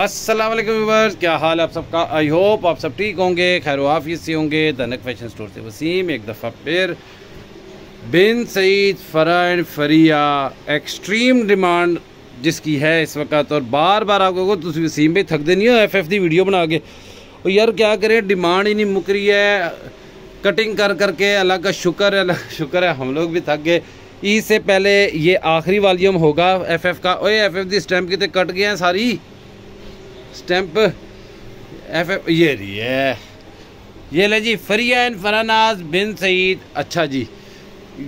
अस्सलाम वालेकुम व्यूअर्स, क्या हाल है आप सबका। आई होप आप सब ठीक होंगे, खैर आफियत से होंगे। धनक फैशन स्टोर से वसीम एक दफ़ा फिर बिन सईद फरा एंड फरिया एक्सट्रीम डिमांड जिसकी है इस वक्त, और बार बार आपको तो वसीम भाई थक देनी हो FF दी वीडियो बना के, और यार क्या करें, डिमांड ही नहीं मुक रही है। कटिंग कर करके अल्लाह का शुक्र है हम लोग भी थक गए। ईद से पहले ये आखिरी वॉल्यूम होगा FF का। ओए FF दी स्टैंप कितने कट गए हैं, सारी स्टैंप FF ये रही है। ये ले जी, फरिया एंड फरानाज बिन सईद। अच्छा जी,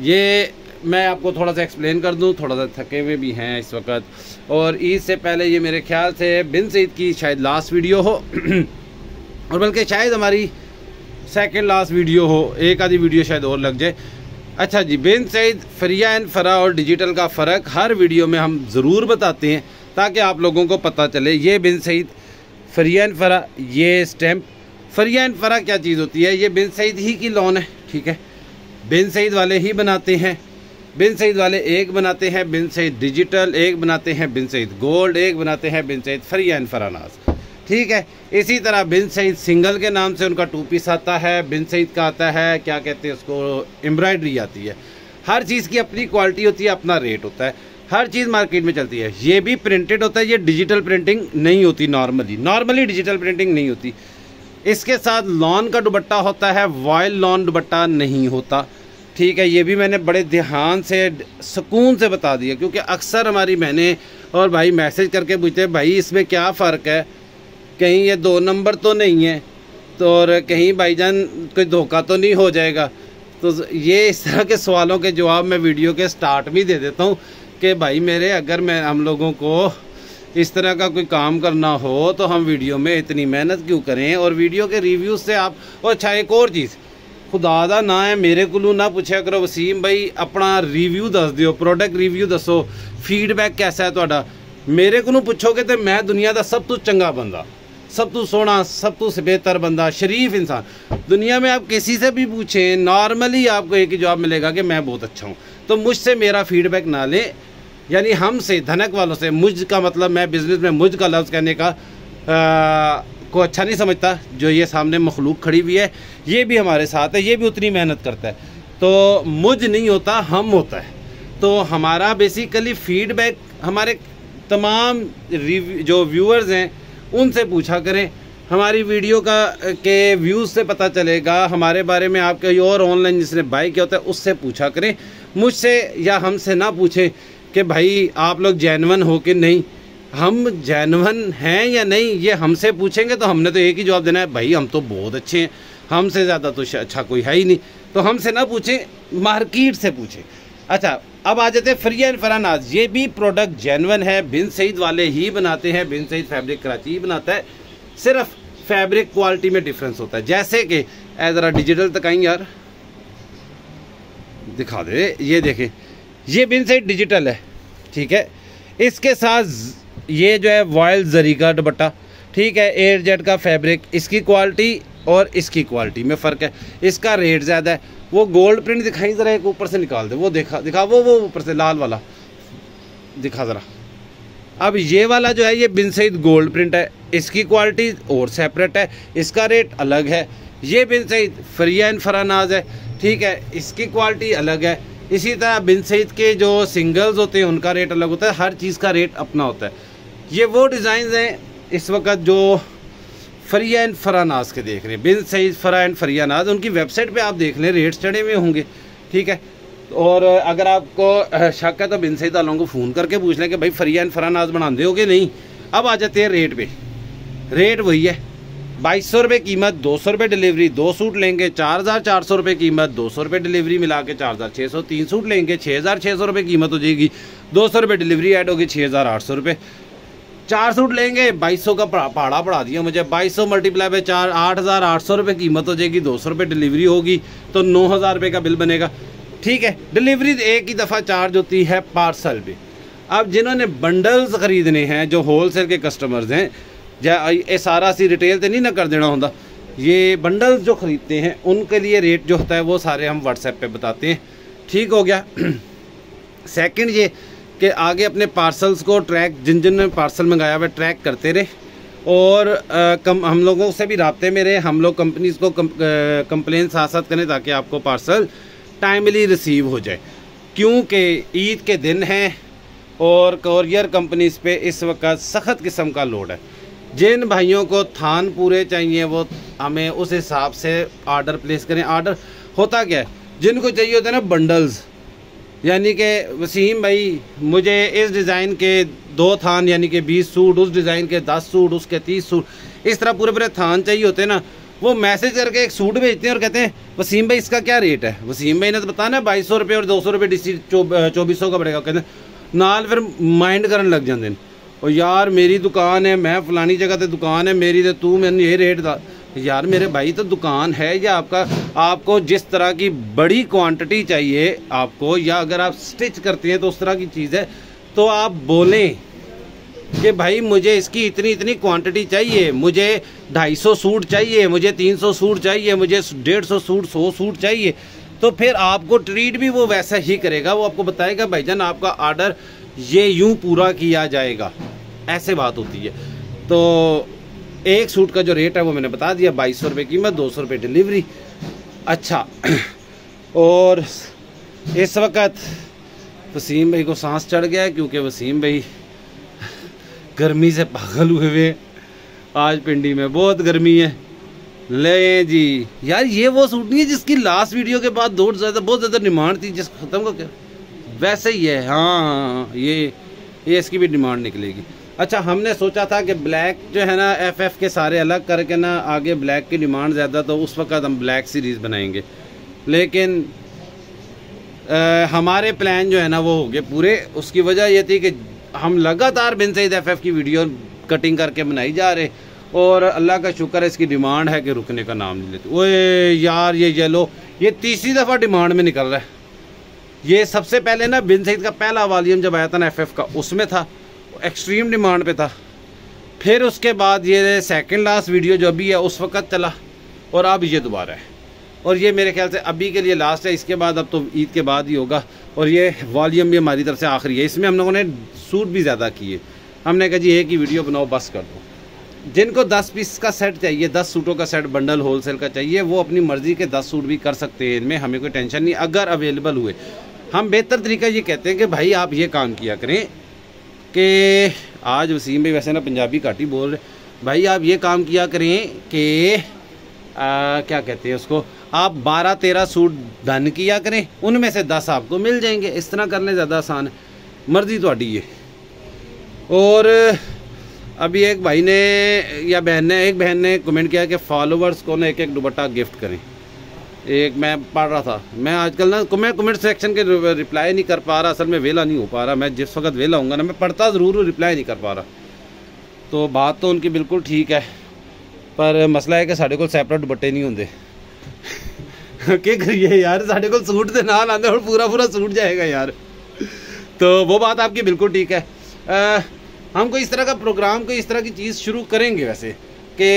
ये मैं आपको थोड़ा सा एक्सप्लेन कर दूं, थोड़ा सा थके हुए भी हैं इस वक्त, और ईद से पहले ये मेरे ख्याल से बिन सईद की शायद लास्ट वीडियो हो और बल्कि शायद हमारी सेकंड लास्ट वीडियो हो, एक आधी वीडियो शायद और लग जाए। अच्छा जी, बिन सईद, फरिया एंड फरा और डिजिटल का फ़र्क हर वीडियो में हम ज़रूर बताते हैं ताकि आप लोगों को पता चले। ये बिन सईद, फरिया एंड फरा, ये स्टैम्प। फरिया एंड फरा क्या चीज़ होती है, ये बिन सईद ही की लॉन है, ठीक है। बिन सईद वाले ही बनाते हैं। बिन सईद वाले एक बनाते हैं बिन सईद डिजिटल, एक बनाते हैं बिन सईद गोल्ड, एक बनाते हैं बिन सईद फरिया एंड फरानाज, ठीक है। इसी तरह बिन सईद सिंगल के नाम से उनका 2 पीस आता है, बिन सईद का आता है क्या कहते हैं उसको, एम्ब्रॉयडरी आती है। हर चीज़ की अपनी क्वालिटी होती है, अपना रेट होता है, हर चीज़ मार्केट में चलती है। ये भी प्रिंटेड होता है, ये डिजिटल प्रिंटिंग नहीं होती नॉर्मली डिजिटल प्रिंटिंग नहीं होती। इसके साथ लॉन का दुपट्टा होता है, वॉयल लॉन दुपट्टा नहीं होता, ठीक है। ये भी मैंने बड़े ध्यान से सुकून से बता दिया, क्योंकि अक्सर हमारी बहनें और भाई मैसेज करके पूछते हैं भाई इसमें क्या फ़र्क है, कहीं ये 2 नंबर तो नहीं है, तो और कहीं भाईजान कोई धोखा तो नहीं हो जाएगा। तो ये इस तरह के सवालों के जवाब मैं वीडियो के स्टार्ट में दे देता हूँ कि भाई मेरे, अगर हम लोगों को इस तरह का कोई काम करना हो तो हम वीडियो में इतनी मेहनत क्यों करें। और वीडियो के रिव्यू से आप, और अच्छा एक और चीज़, खुदा दा ना है मेरे को ना पूछा करो वसीम भाई अपना रिव्यू दस दियो, प्रोडक्ट रिव्यू दसो, फीडबैक कैसा है तुहाडा। मेरे को पूछोगे तो मैं दुनिया का सब तो चंगा बंदा, सब तो सोना, सब तो बेहतर बंदा, शरीफ इंसान दुनिया में आप किसी से भी पूछें, नॉर्मली आपको एक ही जवाब मिलेगा कि मैं बहुत अच्छा हूँ। तो मुझसे मेरा फीडबैक ना लें, यानी हमसे, धनक वालों से। मुझ का मतलब, मैं बिज़नेस में मुझ का लफ्ज़ कहने का को अच्छा नहीं समझता। जो ये सामने मखलूक खड़ी हुई है, ये भी हमारे साथ है, ये भी उतनी मेहनत करता है। तो मुझ नहीं होता, हम होता है। तो हमारा बेसिकली फीडबैक हमारे तमाम जो व्यूअर्स हैं उनसे पूछा करें। हमारी वीडियो के व्यूज़ से पता चलेगा हमारे बारे में। आप कहीं और ऑनलाइन जिसने बाय किया होता है उससे पूछा करें, मुझसे या हमसे ना पूछें कि भाई आप लोग जेन्युइन हो कि नहीं। हम जेन्युइन हैं या नहीं ये हमसे पूछेंगे तो हमने तो एक ही जवाब देना है, भाई हम तो बहुत अच्छे हैं, हमसे ज़्यादा तो अच्छा कोई है ही नहीं। तो हमसे ना पूछें, मार्केट से पूछें। अच्छा, अब आ जाते हैं फरिया एंड फरानाज। ये भी प्रोडक्ट जेन्युइन है, बिन सईद वाले ही बनाते हैं, बिन सईद फैब्रिक कराची ही बनाता है, सिर्फ फैब्रिक क्वालिटी में डिफरेंस होता है। जैसे कि ज़रा डिजिटल तक आई यार, दिखा दे, ये देखें, ये बिन सईद डिजिटल है, ठीक है। इसके साथ ये जो है वॉयल जरी का दुपट्टा, ठीक है, एयर जेट का फैब्रिक। इसकी क्वालिटी और इसकी क्वालिटी में फ़र्क है, इसका रेट ज़्यादा है। वो गोल्ड प्रिंट दिखाई ज़रा, एक ऊपर से निकाल दे, वो दिखा वो ऊपर से लाल वाला दिखा ज़रा। अब ये वाला जो है ये बिन सईद गोल्ड प्रिंट है, इसकी क्वालिटी और सेपरेट है, इसका रेट अलग है। ये बिन सईद फरिया एंड फरानाज है, ठीक है, इसकी क्वालिटी अलग है। इसी तरह बिन सईद के जो सिंगल्स होते हैं उनका रेट अलग होता है, हर चीज़ का रेट अपना होता है। ये वो डिज़ाइन हैं इस वक्त जो फरिया एंड फरानाज के देख रहे हैं, बिन सईद फरा एंड फरियानाज। उनकी वेबसाइट पे आप देख लें, रेट चढ़े हुए होंगे, ठीक है। और अगर आपको शक है तो बिन सईद वालों को फ़ोन करके पूछ लें कि भाई फरिया एंड फरानाज बनाते हो कि नहीं। अब आ जाते हैं रेट पे। रेट वही है, 2200 रुपये कीमत, 200 रुपये डिलीवरी। 2 सूट लेंगे 4400 रुपये कीमत, 200 रुपये डिलीवरी मिला के 4600। 3 सूट लेंगे 6600 रुपये कीमत हो जाएगी, 200 रुपये डिलीवरी ऐड होगी 6800 रुपये। 4 सूट लेंगे 2200 का पहाड़ा पड़ा दिया मुझे, 2200 मल्टीप्लाई बाय 4, 8800 रुपये कीमत हो जाएगी, 200 रुपये डिलीवरी होगी, तो 9000 रुपये का बिल बनेगा, ठीक है। डिलीवरी एक ही दफ़ा चार्ज होती है पार्सल पे। अब जिन्होंने बंडल्स ख़रीदने हैं, जो होलसेल के कस्टमर्स हैं, ये सारा सी रिटेल तो नहीं ना कर देना होता, ये बंडल्स जो ख़रीदते हैं उनके लिए रेट जो होता है वो सारे हम व्हाट्सएप पे बताते हैं, ठीक हो गया। सेकंड ये कि आगे अपने पार्सल्स को ट्रैक, जिन जिन ने पार्सल मंगाया हुआ ट्रैक करते रहे, और हम लोगों से भी राब्ते में रहे, हम लोग कंपनीज को कंप्लेन साथ साथ करें ताकि आपको पार्सल टाइमली रिसीव हो जाए, क्योंकि ईद के दिन हैं और कोरियर कंपनीज पे इस वक्त सख्त किस्म का लोड है। जिन भाइयों को थान पूरे चाहिए वो हमें उस हिसाब से आर्डर प्लेस करें। आर्डर होता क्या है, जिनको चाहिए होता है ना बंडल्स, यानी कि वसीम भाई मुझे इस डिज़ाइन के 2 थान यानी कि 20 सूट, उस डिज़ाइन के 10 सूट, उसके 30 सूट, इस तरह पूरे पूरे थान चाहिए होते हैं ना, वो मैसेज करके एक सूट भेजते हैं और कहते हैं वसीम भाई इसका क्या रेट है। वसीम भाई ने तो बताना 2200 रुपये और 200 रुपये DC 2400 का पड़ेगा। कहते हैं नाल फिर माइंड करने लग जाते हैं, और यार मेरी दुकान है, मैं फलानी जगह ते दुकान है मेरी, तो तू मैंने ये रेट दा। यार मेरे भाई तो दुकान है, या आपको जिस तरह की बड़ी क्वांटिटी चाहिए आपको, या अगर आप स्टिच करते हैं तो उस तरह की चीज़ है, तो आप बोलें कि भाई मुझे इसकी इतनी इतनी क्वांटिटी चाहिए, मुझे 250 सूट चाहिए, मुझे 300 सूट चाहिए, मुझे 150 सूट 100 सूट चाहिए, तो फिर आपको ट्रीट भी वो वैसा ही करेगा। वो आपको बताएगा भाईजान आपका आर्डर ये यूं पूरा किया जाएगा, ऐसे बात होती है। तो एक सूट का जो रेट है वो मैंने बता दिया, 2200 रुपये कीमत, 200 रुपये डिलीवरी। अच्छा, और इस वक्त वसीम भाई को सांस चढ़ गया है, क्योंकि वसीम भाई गर्मी से पागल हुए हुए। आज पिंडी में बहुत गर्मी है। ले जी यार, ये वो सूट नहीं है जिसकी लास्ट वीडियो के बाद बहुत ज़्यादा डिमांड थी, जिस ख़त्म को क्या वैसे ही है। हाँ, ये इसकी भी डिमांड निकलेगी। अच्छा, हमने सोचा था कि ब्लैक जो है ना FF के सारे अलग करके ना, आगे ब्लैक की डिमांड ज़्यादा, तो उस वक्त हम ब्लैक सीरीज़ बनाएंगे, लेकिन हमारे प्लान जो है ना वो हो गए पूरे। उसकी वजह ये थी कि हम लगातार बिन सईद FF की वीडियो कटिंग करके बनाई जा रहे, और अल्लाह का शुक्र है इसकी डिमांड है कि रुकने का नाम नहीं लेती। ओए यार, ये येलो ये तीसरी दफ़ा डिमांड में निकल रहा है। ये सबसे पहले ना बिन सईद का पहला वॉल्यूम जब आया था ना FF का, उसमें था, एक्सट्रीम डिमांड पे था। फिर उसके बाद ये सेकंड लास्ट वीडियो जो अभी है उस वक्त चला, और अब ये दोबारा है, और ये मेरे ख्याल से अभी के लिए लास्ट है। इसके बाद अब तो ईद के बाद ही होगा, और ये वॉल्यूम भी हमारी तरफ से आखिरी है। इसमें हम लोगों ने सूट भी ज़्यादा किए। हमने कहा जी एक ही वीडियो बनाओ, बस कर दो। जिनको 10 पीस का सेट चाहिए, 10 सूटों का सेट बंडल होलसेल का चाहिए, वो अपनी मर्ज़ी के 10 सूट भी कर सकते हैं। इनमें हमें कोई टेंशन नहीं, अगर अवेलेबल हुए। हम बेहतर तरीका ये कहते हैं कि भाई आप ये काम किया करें कि आज वसीम भाई वैसे ना पंजाबी घाट ही बोल रहे, भाई आप ये काम किया करें कि क्या कहते हैं उसको, आप 12-13 सूट डन किया करें, उनमें से 10 आपको मिल जाएंगे। इस तरह करने ज़्यादा आसान है, मर्ज़ी थोड़ी है। और अभी एक भाई ने या एक बहन ने कमेंट किया कि फॉलोवर्स को ना एक दुपट्टा गिफ्ट करें। एक मैं पढ़ रहा था, मैं आजकल ना मैं कमेंट सेक्शन के रिप्लाई नहीं कर पा रहा, असल में वेला नहीं हो पा रहा। मैं जिस वक्त वेला होऊंगा ना मैं पढ़ता ज़रूर हूँ, रिप्लाई नहीं कर पा रहा। तो बात तो उनकी बिल्कुल ठीक है, पर मसला है कि साढ़े को सैपरेट दुपट्टे नहीं होंगे। क्या करिए यार, साढ़े को सूट के नाल आते और पूरा सूट जाएगा यार। तो वो बात आपकी बिल्कुल ठीक है। हम कोई इस तरह का प्रोग्राम, कोई इस तरह की चीज़ शुरू करेंगे वैसे, कि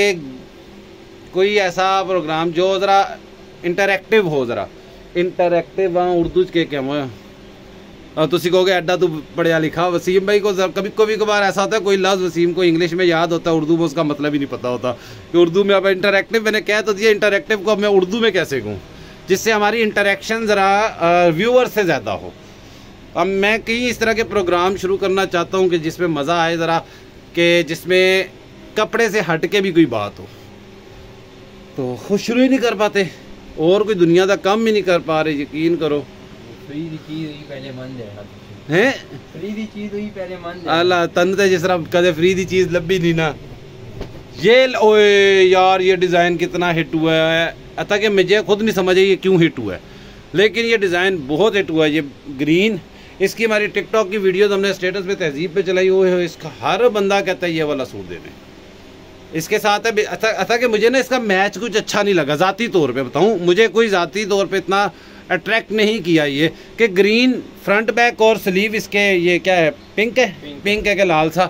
कोई ऐसा प्रोग्राम जो ज़रा इंटरैक्टिव हो, ज़रा इंटरैक्टिव। हाँ, उर्दू के क्या और तुसी कहोगे अड्डा तू पढ़िया लिखा। वसीम भाई को कभी कभार ऐसा होता है कोई लफ्ज़ वसीम को इंग्लिश में याद होता है, उर्दू में उसका मतलब ही नहीं पता होता कि उर्दू में। अब इंटरैक्टिव मैंने कह तो दिया, इंटरैक्टिव को अब मैं उर्दू में कैसे कहूँ जिससे हमारी इंटरेक्शन ज़रा व्यूअर से ज़्यादा हो। अब मैं कई इस तरह के प्रोग्राम शुरू करना चाहता हूँ कि जिसमें मज़ा आए ज़रा, कि जिसमें कपड़े से हट के भी कोई बात हो। तो खुद शुरू ही नहीं कर पाते और कोई दुनिया का काम भी नहीं कर पा रहे, यकीन करो। फ्री दी चीज़ ही पहले मन जाए हैं, फ्री दी चीज़ ही पहले मन जाए। अल्लाह तन ते जिस तरह कदे फ्री दी चीज़ लभी नहीं ना। ये ओए यार, ये डिज़ाइन कितना हिट हुआ है, अतः कि मुझे खुद नहीं समझ आई ये क्यों हिट हुआ है, लेकिन ये डिज़ाइन बहुत हिट हुआ है। ये ग्रीन, इसकी हमारी टिकटॉक की वीडियो हमने स्टेटस पे तहजीब पे चलाई हुई है। इसका हर बंदा कहता है ये वाला सूट देने। इसके साथ है अतः कि मुझे ना इसका मैच कुछ अच्छा नहीं लगा, ज़ाती तौर पे बताऊं, मुझे कोई ज़ाती तौर पे इतना अट्रैक्ट नहीं किया ये कि ग्रीन फ्रंट बैक और स्लीव इसके ये क्या है, पिंक है, पिंक है कि लाल सा,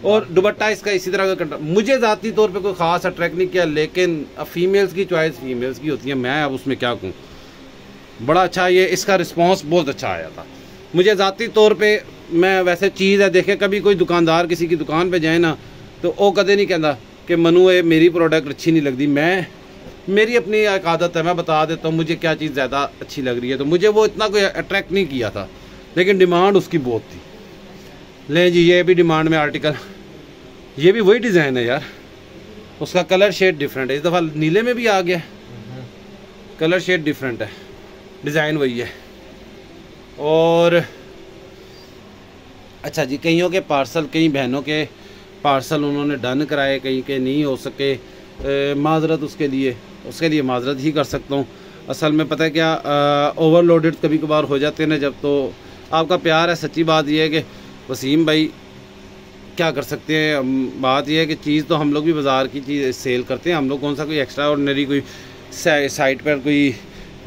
और दुपट्टा इसका इसी तरह का। मुझे ज़ाती तौर पे कोई ख़ास अट्रैक्ट नहीं किया, लेकिन फीमेल्स की चॉइस फीमेल्स की होती है, मैं अब उसमें क्या कहूँ। बड़ा अच्छा ये इसका रिस्पॉन्स बहुत अच्छा आया था मुझे ज़ाती तौर पे। मैं वैसे चीज़ है देखे, कभी कोई दुकानदार किसी की दुकान पे जाए ना तो वो कदे नहीं कहता कि मनु ये मेरी प्रोडक्ट अच्छी नहीं लगती। मेरी अपनी एक आदत है, मैं बता देता हूँ मुझे क्या चीज़ ज़्यादा अच्छी लग रही है। तो मुझे वो इतना कोई अट्रैक्ट नहीं किया था, लेकिन डिमांड उसकी बहुत थी। ले जी, ये भी डिमांड में आर्टिकल, ये भी वही डिज़ाइन है यार, उसका कलर शेड डिफरेंट है। इस दफ़ा नीले में भी आ गया, कलर शेड डिफरेंट है, डिज़ाइन वही है। और अच्छा जी, कईयों के पार्सल, कई बहनों के पार्सल उन्होंने डन कराए, कहीं के नहीं हो सके, माजरत उसके लिए माजरत ही कर सकता हूँ। असल में पता है क्या, ओवरलोडेड कभी कभार हो जाते हैं ना जब, तो आपका प्यार है। सच्ची बात यह है कि वसीम भाई क्या कर सकते हैं, बात यह है कि चीज़ तो हम लोग भी बाज़ार की चीज़ सेल करते हैं, हम लोग कौन सा कोई एक्स्ट्रा ऑर्डिनरी कोई साइट पर कोई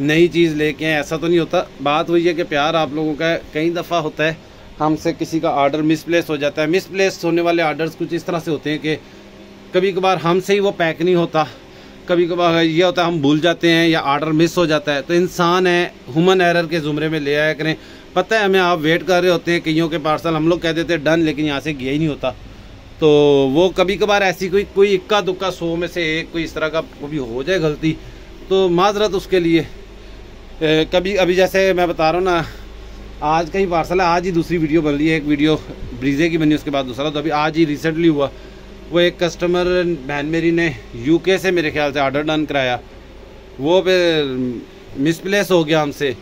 नई चीज़ लेके आए, ऐसा तो नहीं होता। बात वही है कि प्यार आप लोगों का कई दफ़ा होता है, हमसे किसी का ऑर्डर मिसप्लेस हो जाता है। मिसप्लेस होने वाले ऑर्डर्स कुछ इस तरह से होते हैं कि कभी कभार हमसे ही वो पैक नहीं होता, कभी कभार ये होता है हम भूल जाते हैं या ऑर्डर मिस हो जाता है। तो इंसान है, ह्यूमन एरर के ज़ुमरे में ले आया करें। पता है हमें, आप वेट कर रहे होते हैं, कईयों के पार्सल हम लोग कह देते हैं डन, लेकिन यहाँ से गया ही नहीं होता। तो वो कभी कभार ऐसी कोई इक्का दुक्का 100 में से एक कोई इस तरह का कभी हो जाए गलती, तो माजरत उसके लिए। कभी अभी जैसे मैं बता रहा हूँ ना, आज का ही पार्सल है, आज ही दूसरी वीडियो बन रही है, एक वीडियो ब्रीजे की बनी, उसके बाद दूसरा, तो अभी आज ही रिसेंटली हुआ। वो एक कस्टमर बहन मेरी ने यूके से मेरे ख्याल से ऑर्डर डन कराया, वो फिर मिसप्लेस हो गया हमसे,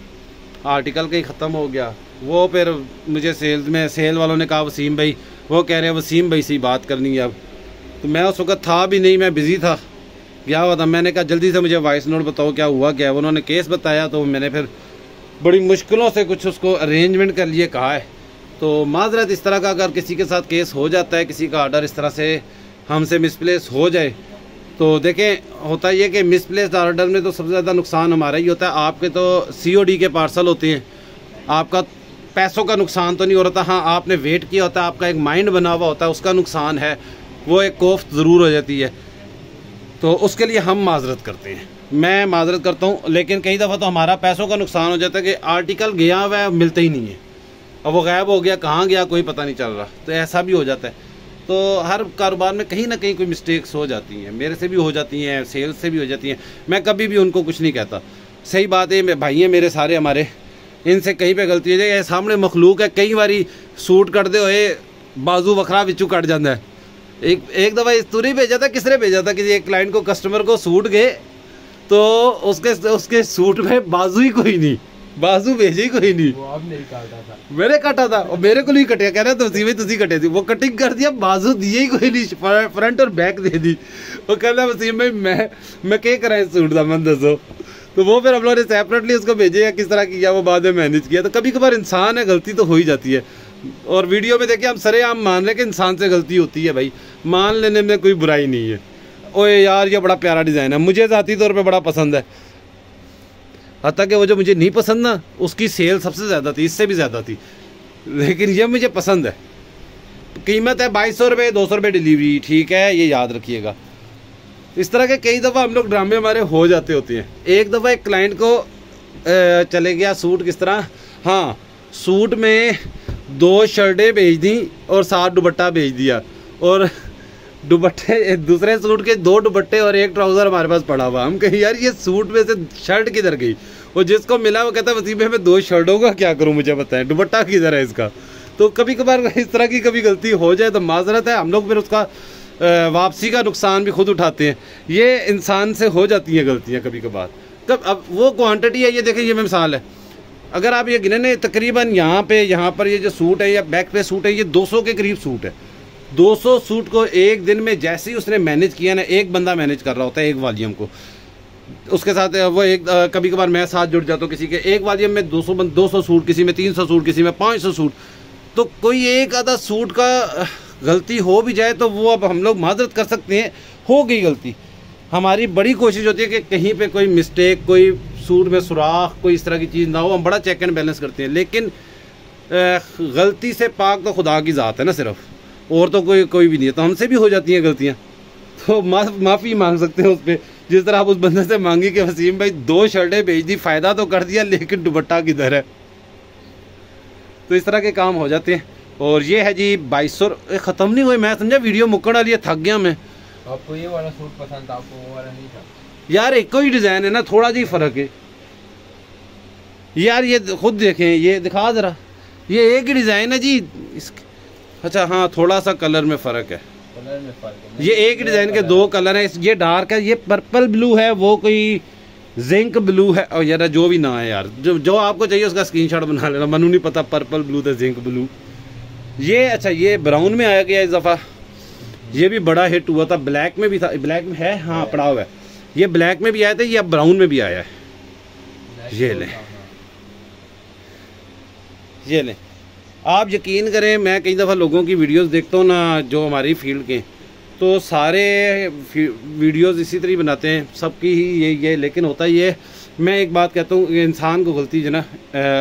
आर्टिकल कहीं ख़त्म हो गया। वो फिर मुझे सेल वालों ने कहा वसीम भाई, वो कह रहे हैं वसीम भाई से बात करनी है अब। तो मैं उस वक्त था भी नहीं, मैं बिज़ी था, गया हुआ था। मैंने कहा जल्दी से मुझे वॉइस नोट बताओ क्या हुआ क्या है। उन्होंने केस बताया, तो मैंने फिर बड़ी मुश्किलों से कुछ उसको अरेंजमेंट कर लिए कहा है। तो माजरत इस तरह का अगर किसी के साथ केस हो जाता है, किसी का ऑर्डर इस तरह से हमसे मिसप्लेस हो जाए, तो देखें होता ये कि मिसप्लेस्ड ऑर्डर में तो सबसे ज़्यादा नुकसान हमारा ही होता है। आपके तो COD के पार्सल होते हैं, आपका पैसों का नुकसान तो नहीं हो रहा था, हाँ आपने वेट किया होता है, आपका एक माइंड बना हुआ होता है, उसका नुकसान है, वो एक कोफ्त ज़रूर हो जाती है। तो उसके लिए हम माजरत करते हैं, मैं माजरत करता हूँ। लेकिन कई दफ़ा तो हमारा पैसों का नुकसान हो जाता है कि आर्टिकल गया हुआ है, मिलता ही नहीं है, अब वो गायब हो गया, कहाँ गया कोई पता नहीं चल रहा। तो ऐसा भी हो जाता है। तो हर कारोबार में कहीं ना कहीं कोई मिस्टेक्स हो जाती हैं, मेरे से भी हो जाती हैं, सेल्स से भी हो जाती हैं। मैं कभी भी उनको कुछ नहीं कहता। सही बात है, भाई हैं मेरे सारे, हमारे इनसे कहीं पे गलती हो जाए। सामने मखलूक है, कई बारी सूट कटते हुए बाजू वखरा बिचू कट जाता है। एक दफ़ा इस तूरी भेजा था, किसने भेजा था, किसी एक क्लाइंट को, कस्टमर को सूट गए, तो उसके सूट में बाजू ही कोई नहीं, बाजू भेजे ही कोई नहीं। वो आपने ही काटा था, मैंने काटा था, और मेरे को नहीं कटिया, कह रहे तुसी भाई तुसी कटे थी। वो कटिंग कर दिया, बाजू दिए ही कोई नहीं, फ्रंट और बैक दे दी। वो कहता वसीम भाई मैं क्या करा इस सूट का, मन दसो। तो वो फिर हम लोगों ने सेपरेटली उसको भेजे या किस तरह किया, वो बाद में मैनेज किया। तो कभी कभार इंसान है, गलती तो हो ही जाती है। और वीडियो में देखिए हम सरेआम मान रहे कि इंसान से गलती होती है, भाई मान लेने में कोई बुराई नहीं है। ओए यार ये बड़ा प्यारा डिज़ाइन है, मुझे ज़ाती तौर पे बड़ा पसंद है। हत्ता कि वो जो मुझे नहीं पसंद ना, उसकी सेल सबसे ज़्यादा थी, इससे भी ज़्यादा थी, लेकिन ये मुझे पसंद है। कीमत है 2200 रुपये, 200 रुपये डिलीवरी, ठीक है, ये याद रखिएगा। इस तरह के कई दफ़ा हम लोग ड्रामे हमारे हो जाते होते हैं। एक दफ़ा एक क्लाइंट को चले गया सूट, किस तरह, हाँ सूट में 2 शर्टें भेज दी और 7 दुपट्टा भेज दिया, और दुपट्टे दूसरे सूट के 2 दुपट्टे और 1 ट्राउज़र हमारे पास पड़ा हुआ। हम कहीं यार ये सूट में से शर्ट किधर गई, और जिसको मिला वो कहता वसीम भाई मैं 2 शर्टों का क्या करूं, मुझे बताएं दुपट्टा किधर है इसका। तो कभी कभार इस तरह की कभी गलती हो जाए तो माजरत है, हम लोग फिर उसका वापसी का नुकसान भी खुद उठाते हैं। ये इंसान से हो जाती हैं गलतियाँ कभी कभार। तब अब वो क्वांटिटी है, ये देखें, ये मिसाल है, अगर आप ये गिने तकरीबन यहाँ पर ये जो सूट है या बैक पे सूट है, ये 200 के करीब सूट है। 200 सूट को एक दिन में जैसे ही उसने मैनेज किया ना, एक बंदा मैनेज कर रहा होता है एक वॉल्यूम को, उसके साथ वो एक कभी कभार मैं साथ जुड़ जाता हूँ किसी के, एक वॉल्यूम में 200 सूट, किसी में 300 सूट, किसी में 500 सूट। तो कोई एक आधा सूट का गलती हो भी जाए तो वो अब हम लोग माजरत कर सकते हैं, हो गई गलती। हमारी बड़ी कोशिश होती है कि कहीं पे कोई मिस्टेक, कोई सूट में सुराख, कोई इस तरह की चीज़ ना हो, हम बड़ा चेक एंड बैलेंस करते हैं। लेकिन गलती से पाक तो खुदा की ज़ात है ना सिर्फ, और तो कोई भी नहीं है। तो हमसे भी हो जाती हैं गलतियाँ, तो माफ़ी मांग सकते हैं उस पर। जिस तरह आप उस बंदे से मांगी कि वसीम भाई 2 शर्टें भेज दी, फ़ायदा तो कर दिया, लेकिन दुपट्टा किधर है। तो इस तरह के काम हो जाते हैं। और ये है जी 2200। ख़त्म नहीं हुए, मैं समझा वीडियो मुक्कड़ वाली है, थक गया मैं। आपको ये वाला सूट पसंद था, आपको वो वाला नहीं था यार? एक ही डिज़ाइन है ना, थोड़ा जी फ़र्क है यार। ये खुद देखें, ये दिखा ज़रा, ये एक ही डिज़ाइन है जी इस। अच्छा हाँ, थोड़ा सा कलर में फ़र्क है, कलर में फ़र्क है। ये एक डिज़ाइन के दो कलर हैं, ये डार्क है, ये पर्पल ब्लू है, वो कोई जिंक ब्लू है। और यार जो भी ना है यार, जो आपको चाहिए उसका स्क्रीनशॉट बना लेना। मनु नहीं पता पर्पल ब्लू था जिंक ब्लू। ये अच्छा, ये ब्राउन में आया गया इस दफ़ा, ये भी बड़ा हिट हुआ था। ब्लैक में भी था, ब्लैक में है हाँ पड़ा हुआ है, ये ब्लैक में भी आया था, ये अब ब्राउन में भी आया है। ये लें, ये लें। आप यकीन करें, मैं कई दफ़ा लोगों की वीडियोस देखता हूँ ना, जो हमारी फील्ड के, तो सारे वीडियोस इसी तरह बनाते हैं, सबकी ही ये लेकिन होता ये, मैं एक बात कहता हूँ, इंसान को गलती जो ना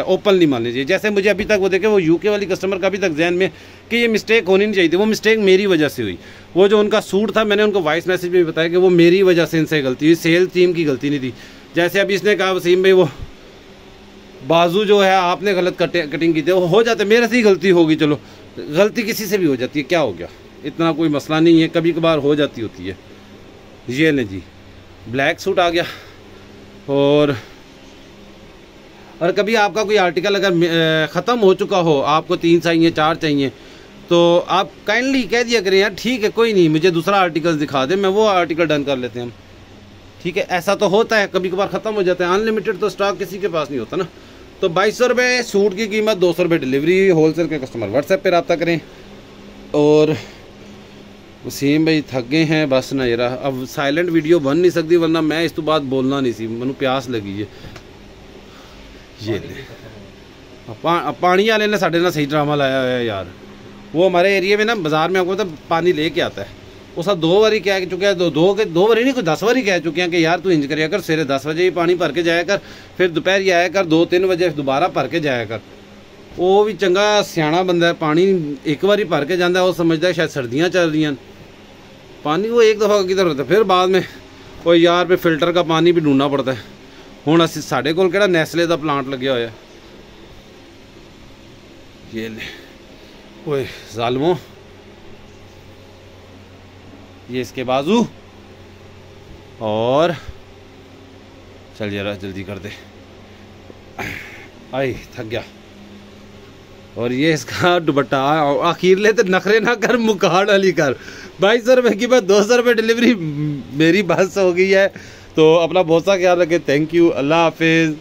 ओपन नहीं माननी चाहिए। जैसे मुझे अभी तक वो देखे, वो यूके वाली कस्टमर का अभी तक जहन में कि ये मिस्टेक होनी नहीं चाहिए थी, वो मिस्टेक मेरी वजह से हुई। वो जो उनका सूट था, मैंने उनको वॉइस मैसेज में भी बताया कि वो मेरी वजह से इनसे गलती हुई, सेल टीम की गलती नहीं थी। जैसे अभी इसने कहा वसीम भाई वो बाजू जो है आपने गलत कटिंग की थी, वो हो जाता है, मेरे से ही गलती होगी, चलो गलती किसी से भी हो जाती है, क्या हो गया, इतना कोई मसला नहीं है, कभी कभार हो जाती होती है। ये ले जी, ब्लैक सूट आ गया। और कभी आपका कोई आर्टिकल अगर ख़त्म हो चुका हो, आपको 3 चाहिए 4 चाहिए, तो आप काइंडली कह दिया करें यार ठीक है कोई नहीं, मुझे दूसरा आर्टिकल दिखा दे, मैं वो आर्टिकल डन कर लेते हैं हम, ठीक है। ऐसा तो होता है, कभी कभार ख़त्म हो जाता है, अनलिमिटेड तो स्टॉक किसी के पास नहीं होता ना। तो 2200 रुपये सूट की कीमत, 200 रुपये डिलीवरी। होलसेल के कस्टमर व्हाट्सएप पर रब्ता करें। और वसीम भाई थक गए हैं बस ना यार, अब साइलेंट वीडियो बन नहीं सकती, वरना मैं इस तो बात बोलना नहीं सी, मैनू प्यास लगी है। ये पानी वाले ने साढ़े ना सही ड्रामा लाया हुआ है यार। वो हमारे एरिया में ना बाजार में आपको तो पानी लेके आता है, वो सब 2 बारी कह चुके हैं, 2 बारी नहीं, कोई 10 बारी कह चुके हैं कि यार तू इंज करिया कर, सवेरे 10 बजे ही पानी भर के जाया कर, फिर दोपहर ही आया कर, 2-3 बजे दोबारा भर के जाया कर। वो भी चंगा सियाना बंदा है, पानी एक बार ही भर के जाता है, वो समझता है शायद सर्दियाँ चल रही हैं, पानी वो एक दफ़ा किधर होता है, फिर बाद में वो यार पे फिल्टर का पानी भी ढूंढना पड़ता है। हुण असीं साडे कोल किहड़ा नेस्ले का प्लांट लग्या होया। ये ले ओए जालमो, ये इसके बाजू, और चल जरा जल्दी कर दे, आई थक गया। और ये इसका दुपट्टा, आखिर ले तो नखरे ना कर, मुकाड़ वाली कर। 2200 रुपये की बात, 200 रुपये डिलीवरी, मेरी बात से हो गई है। तो अपना बहुत सा ख्याल रखें। थैंक यू, अल्लाह हाफिज़।